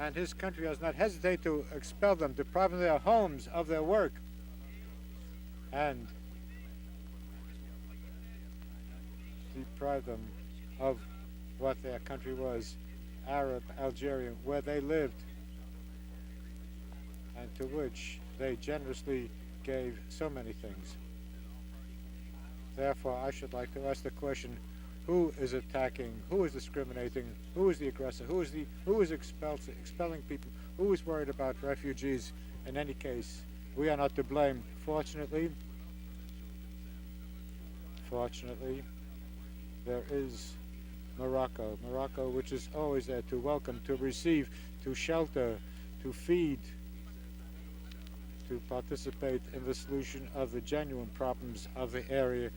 and his country does not hesitate to expel them, deprive them of their homes, of their work, and deprive them of what their country was, Arab, Algerian, where they lived, and to which they generously gave so many things. Therefore, I should like to ask the question, who is attacking, who is discriminating, who is the aggressor, who is expelling people, who is worried about refugees? In any case, we are not to blame. Fortunately, there is Morocco, which is always there to welcome, to receive, to shelter, to feed, to participate in the solution of the genuine problems of the area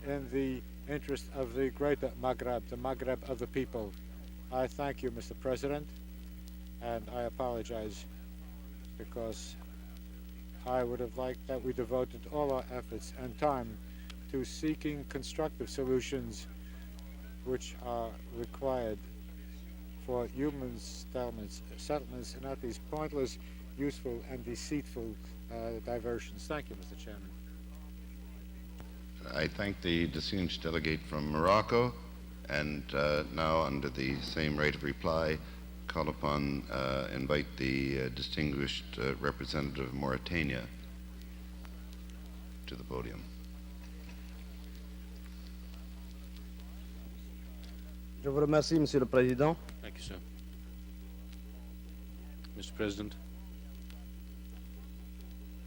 in the interest of the greater Maghreb, the Maghreb of the people. I thank you, Mr. President, and I apologize because I would have liked that we devoted all our efforts and time to seeking constructive solutions which are required for human settlements and not these pointless, useful, and deceitful diversions. Thank you, Mr. Chairman. I thank the distinguished delegate from Morocco, and now, under the same right of reply, call upon, invite the distinguished representative of Mauritania to the podium. Je vous remercie, Monsieur le Président. Thank you, sir. Mr. President,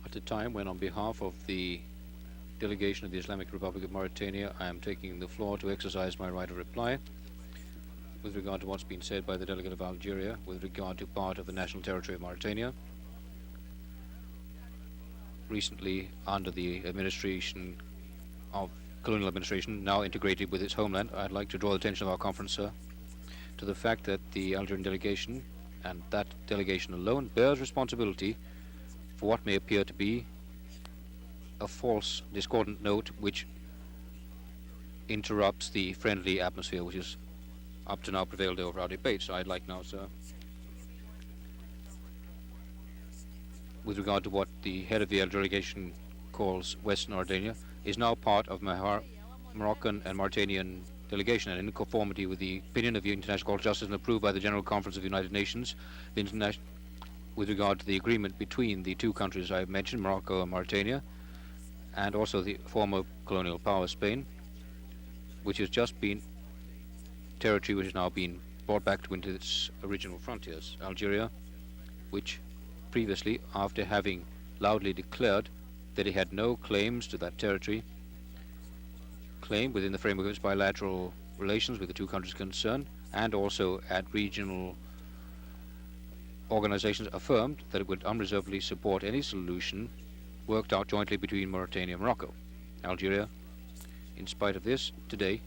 at a time when, on behalf of the delegation of the Islamic Republic of Mauritania, I am taking the floor to exercise my right of reply with regard to what's been said by the delegate of Algeria with regard to part of the national territory of Mauritania. Recently, under the administration of colonial administration, now integrated with its homeland, I'd like to draw the attention of our conference, sir, to the fact that the Algerian delegation, and that delegation alone, bears responsibility for what may appear to be a false discordant note which interrupts the friendly atmosphere which has up to now prevailed over our debate. So I'd like now, sir, with regard to what the head of the delegation calls Western Mauritania, is now part of Moroccan and Mauritanian delegation, and in conformity with the opinion of the International Court of Justice and approved by the General Conference of the United Nations, with regard to the agreement between the two countries I have mentioned, Morocco and Mauritania, and also the former colonial power, Spain, which has just been territory which has now been brought back into its original frontiers. Algeria, which previously, after having loudly declared that it had no claims to that territory, claimed within the framework of its bilateral relations with the two countries concerned, and also at regional organizations, affirmed that it would unreservedly support any solution worked out jointly between Mauritania and Morocco. Algeria, in spite of this, today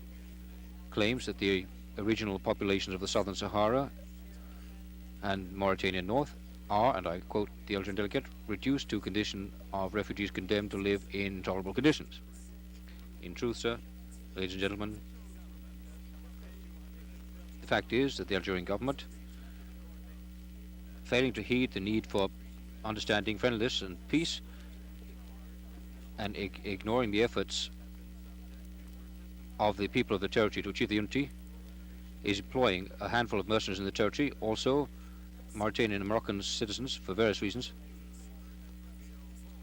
claims that the original populations of the Southern Sahara and Mauritania North are, and I quote the Algerian delegate, reduced to a condition of refugees condemned to live in intolerable conditions. In truth, sir, ladies and gentlemen, the fact is that the Algerian government, failing to heed the need for understanding, friendliness, and peace, and ignoring the efforts of the people of the territory to achieve the unity, is employing a handful of mercenaries in the territory, also Mauritanian and Moroccan citizens, for various reasons,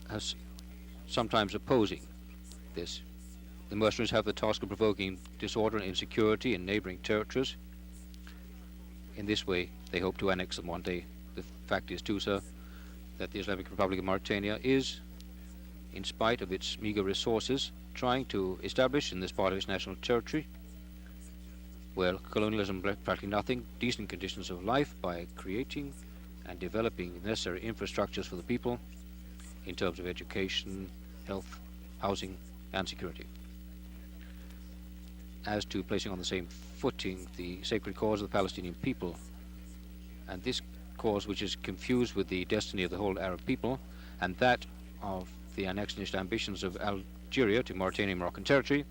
as sometimes opposing this. The mercenaries have the task of provoking disorder and insecurity in neighboring territories. In this way, they hope to annex them one day. The fact is, too, sir, that the Islamic Republic of Mauritania is, in spite of its meager resources, trying to establish in this part of its national territory, where colonialism brought practically nothing, decent conditions of life by creating and developing necessary infrastructures for the people in terms of education, health, housing, and security. As to placing on the same footing the sacred cause of the Palestinian people, and this cause which is confused with the destiny of the whole Arab people, and that of the annexionist ambitions of Algeria to Mauritanian Moroccan territory,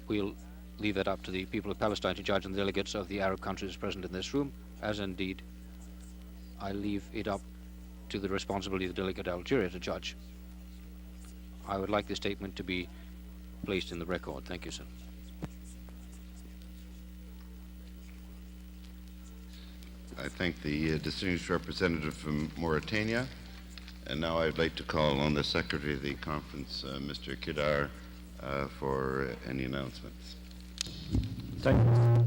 we'll leave that up to the people of Palestine to judge and the delegates of the Arab countries present in this room, as indeed I leave it up to the responsibility of the delegate Algeria to judge. I would like this statement to be placed in the record. Thank you, sir. I thank the distinguished representative from Mauritania. And now I'd like to call on the Secretary of the Conference, Mr. Kidar, for any announcements. Thank you, Mr.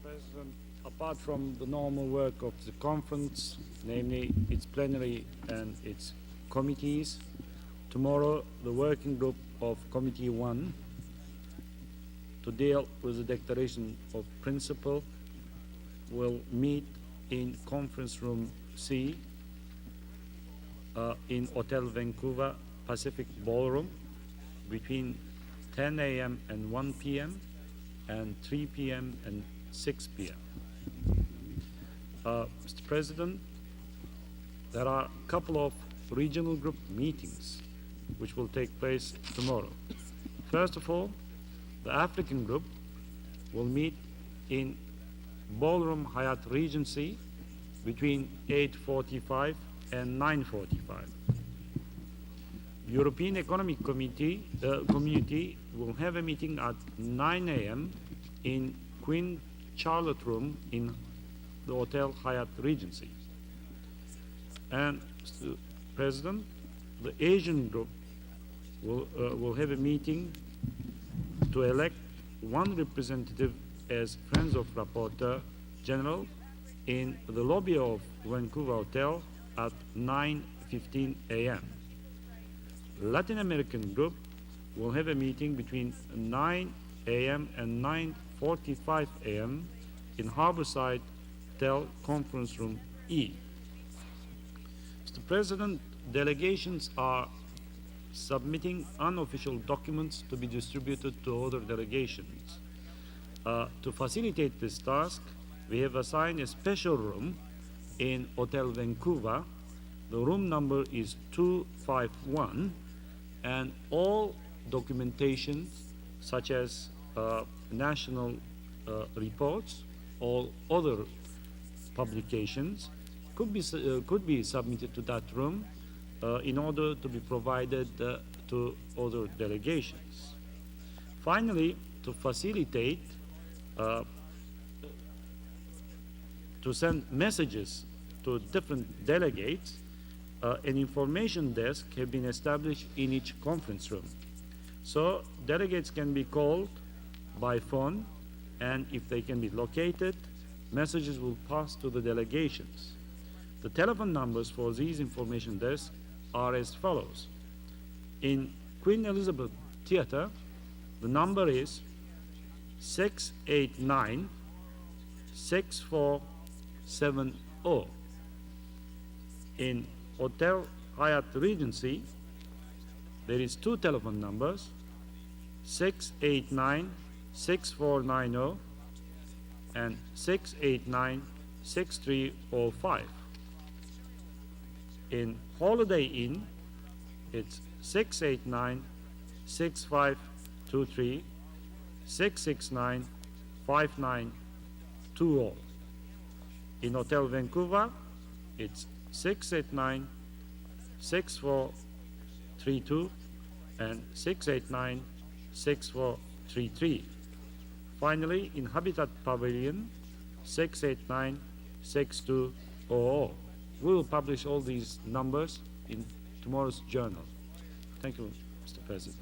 President. Apart from the normal work of the conference, namely its plenary and its committees, tomorrow the working group of Committee 1 to deal with the declaration of principle will meet in conference room C in Hotel Vancouver Pacific Ballroom between 10 a.m. and 1 p.m. and 3 p.m. and 6 p.m. Mr. President, there are a couple of regional group meetings which will take place tomorrow. First of all, the African group will meet in Ballroom Hyatt Regency between 8:45 and 9:45. European Economic Community will have a meeting at 9 a.m. in Queen Charlotte Room in the Hotel Hyatt Regency. And Mr. President, the Asian group will have a meeting to elect one representative as Friends of Rapporteur General in the lobby of Vancouver Hotel at 9:15 a.m. Latin American group will have a meeting between 9 a.m. and 9:45 a.m. in Harborside Hotel Conference Room E. Mr. President, delegations are submitting unofficial documents to be distributed to other delegations. To facilitate this task, we have assigned a special room in Hotel Vancouver. The room number is 251, and all documentation such as national reports, all other publications could be submitted to that room in order to be provided to other delegations. Finally, to facilitate to send messages to different delegates, an information desk has been established in each conference room. So delegates can be called by phone, and if they can be located, messages will pass to the delegations. The telephone numbers for these information desks are as follows. In Queen Elizabeth Theatre, the number is 689-6470. In Hotel Hyatt Regency, there is two telephone numbers, 689-6490 and 689-6305. In Holiday Inn, it's 689-6523, 669-5920. In Hotel Vancouver, it's 689-6432 and 689-6433. Finally, in Habitat Pavilion, 689-6200. We will publish all these numbers in tomorrow's journal. Thank you, Mr. President.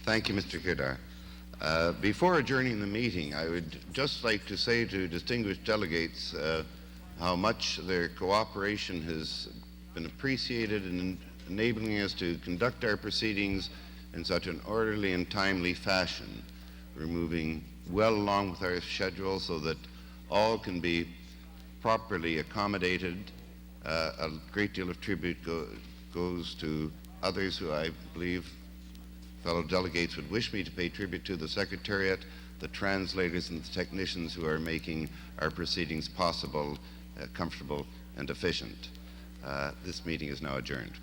Thank you, Mr. Kidar. Before adjourning the meeting, I would just like to say to distinguished delegates how much their cooperation has been appreciated in enabling us to conduct our proceedings in such an orderly and timely fashion. We're moving well along with our schedule so that all can be properly accommodated. A great deal of tribute goes to others who I believe fellow delegates would wish me to pay tribute to: the Secretariat, the translators, and the technicians who are making our proceedings possible, comfortable, and efficient. This meeting is now adjourned.